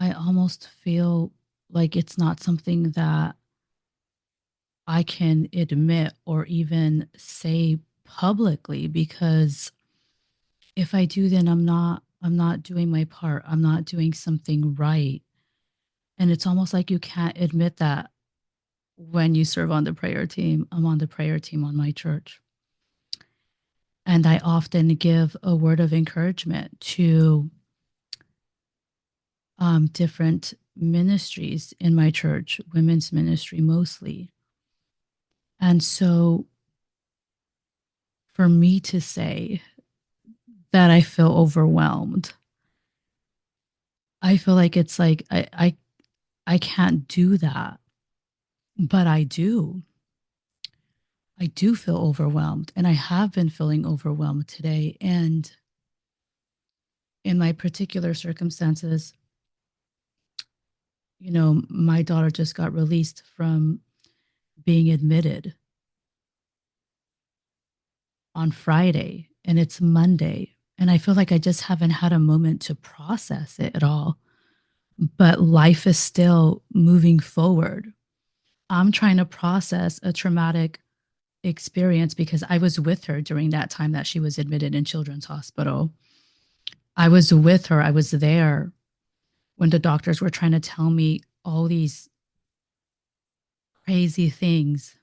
I almost feel like it's not something that I can admit or even say publicly because if I do, then I'm not doing my part. I'm not doing something right. And it's almost like you can't admit that when you serve on the prayer team. I'm on the prayer team on my church. And I often give a word of encouragement to different ministries in my church, women's ministry mostly. And so for me to say that I feel overwhelmed, I feel like it's like I can't do that, but I do. I do feel overwhelmed, and I have been feeling overwhelmed today. And in my particular circumstances, my daughter just got released from being admitted on Friday, and it's Monday. And I feel like I just haven't had a moment to process it at all. But life is still moving forward. I'm trying to process a traumatic experience because I was with her during that time that she was admitted in Children's Hospital. I was with her, I was there when the doctors were trying to tell me all these crazy things.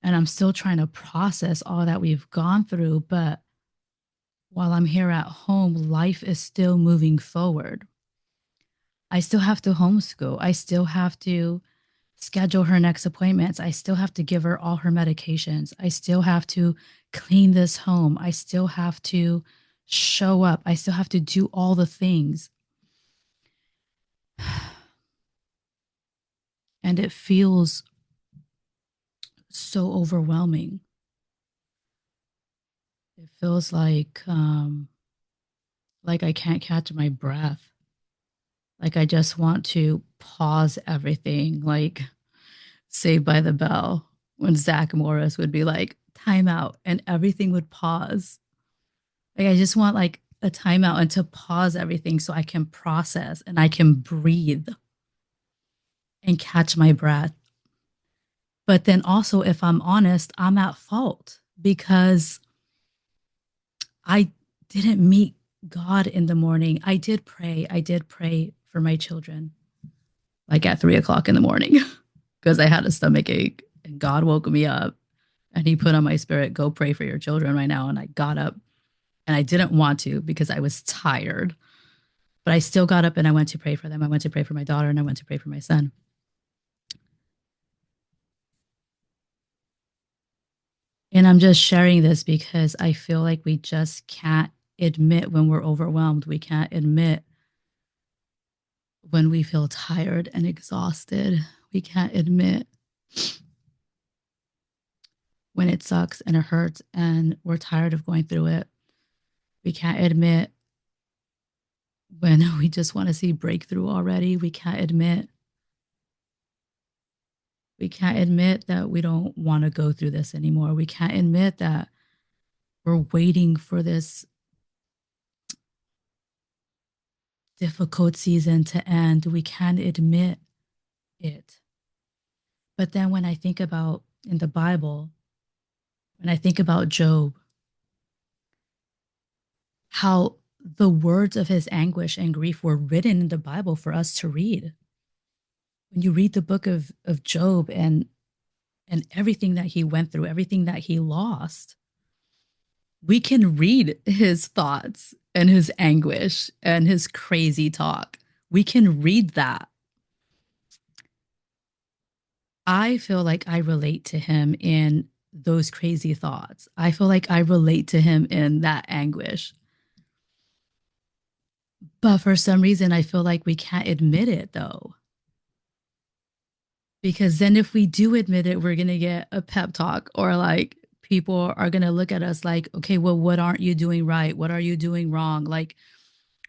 And I'm still trying to process all that we've gone through. But while I'm here at home, life is still moving forward. I still have to homeschool. I still have to schedule her next appointments. I still have to give her all her medications. I still have to clean this home. I still have to show up. I still have to do all the things. And it feels so overwhelming. It feels like I can't catch my breath. Like I just want to pause everything, like Saved by the Bell, when Zach Morris would be like, timeout, and everything would pause. Like I just want like a timeout and to pause everything so I can process and I can breathe and catch my breath. But then also, if I'm honest, I'm at fault because I didn't meet God in the morning. I did pray. I did pray for my children, like at 3 o'clock in the morning, because I had a stomach ache and God woke me up and He put on my spirit, go pray for your children right now. And I got up and I didn't want to because I was tired, but I still got up and I went to pray for them. I went to pray for my daughter and I went to pray for my son. And I'm just sharing this because I feel like we just can't admit when we're overwhelmed. We can't admit when we feel tired and exhausted. We can't admit when it sucks and it hurts and we're tired of going through it. We can't admit when we just want to see breakthrough already. We can't admit that we don't want to go through this anymore. We can't admit that we're waiting for this difficult season to end. We can't admit it. But then when I think about in the Bible, when I think about Job, how the words of his anguish and grief were written in the Bible for us to read. When you read the book of Job and everything that he went through, everything that he lost, we can read his thoughts and his anguish and his crazy talk. We can read that. I feel like I relate to him in those crazy thoughts. I feel like I relate to him in that anguish. But for some reason, I feel like we can't admit it though. Because then if we do admit it, we're going to get a pep talk or like people are going to look at us like, okay, well, what aren't you doing right? What are you doing wrong? Like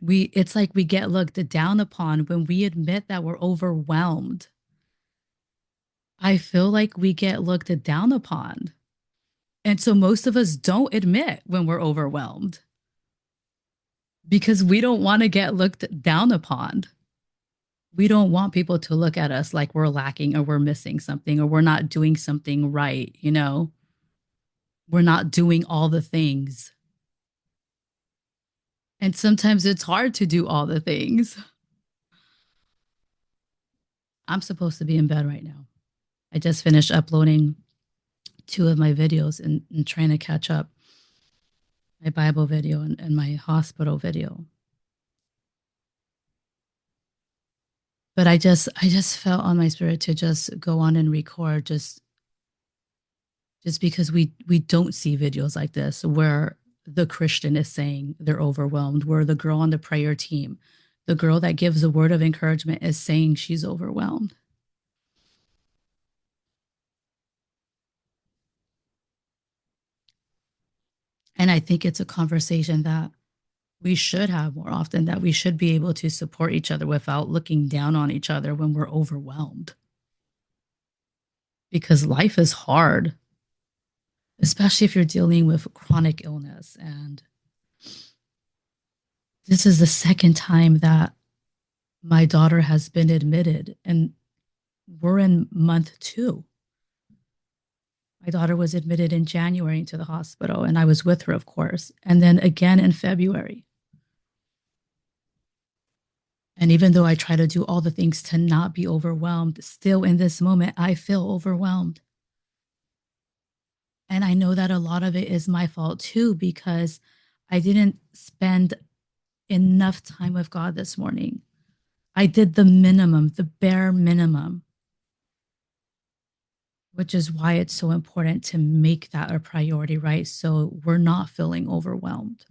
it's like we get looked down upon when we admit that we're overwhelmed. I feel like we get looked down upon. And so most of us don't admit when we're overwhelmed. because we don't want to get looked down upon. We don't want people to look at us like we're lacking or we're missing something or we're not doing something right, you know? We're not doing all the things. And sometimes it's hard to do all the things. I'm supposed to be in bed right now. I just finished uploading two of my videos and trying to catch up, my Bible video and my hospital video. But I just felt on my spirit to just go on and record just because we don't see videos like this where the Christian is saying they're overwhelmed, where the girl on the prayer team, the girl that gives a word of encouragement is saying she's overwhelmed. And I think it's a conversation that we should have more often, that we should be able to support each other without looking down on each other when we're overwhelmed. Because life is hard, especially if you're dealing with chronic illness. And this is the second time that my daughter has been admitted, and we're in month 2. My daughter was admitted in January into the hospital, and I was with her, of course, and then again in February. And even though I try to do all the things to not be overwhelmed, still in this moment, I feel overwhelmed. And I know that a lot of it is my fault too, because I didn't spend enough time with God this morning. I did the minimum, the bare minimum, which is why it's so important to make that a priority, right? So we're not feeling overwhelmed.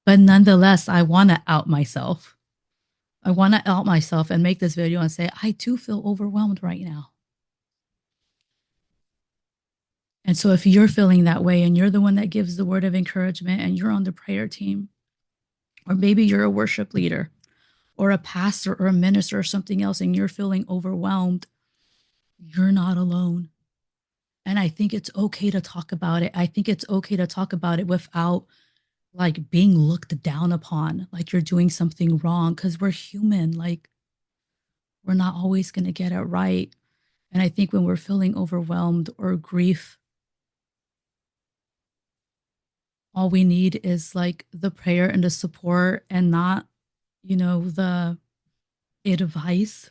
But nonetheless, I want to out myself. I want to out myself and make this video and say, I do feel overwhelmed right now. And so if you're feeling that way and you're the one that gives the word of encouragement and you're on the prayer team, or maybe you're a worship leader or a pastor or a minister or something else and you're feeling overwhelmed, you're not alone. And I think it's okay to talk about it. I think it's okay to talk about it without like being looked down upon, like you're doing something wrong, because we're human. Like we're not always going to get it right. And I think when we're feeling overwhelmed or grief, all we need is like the prayer and the support and not, the advice.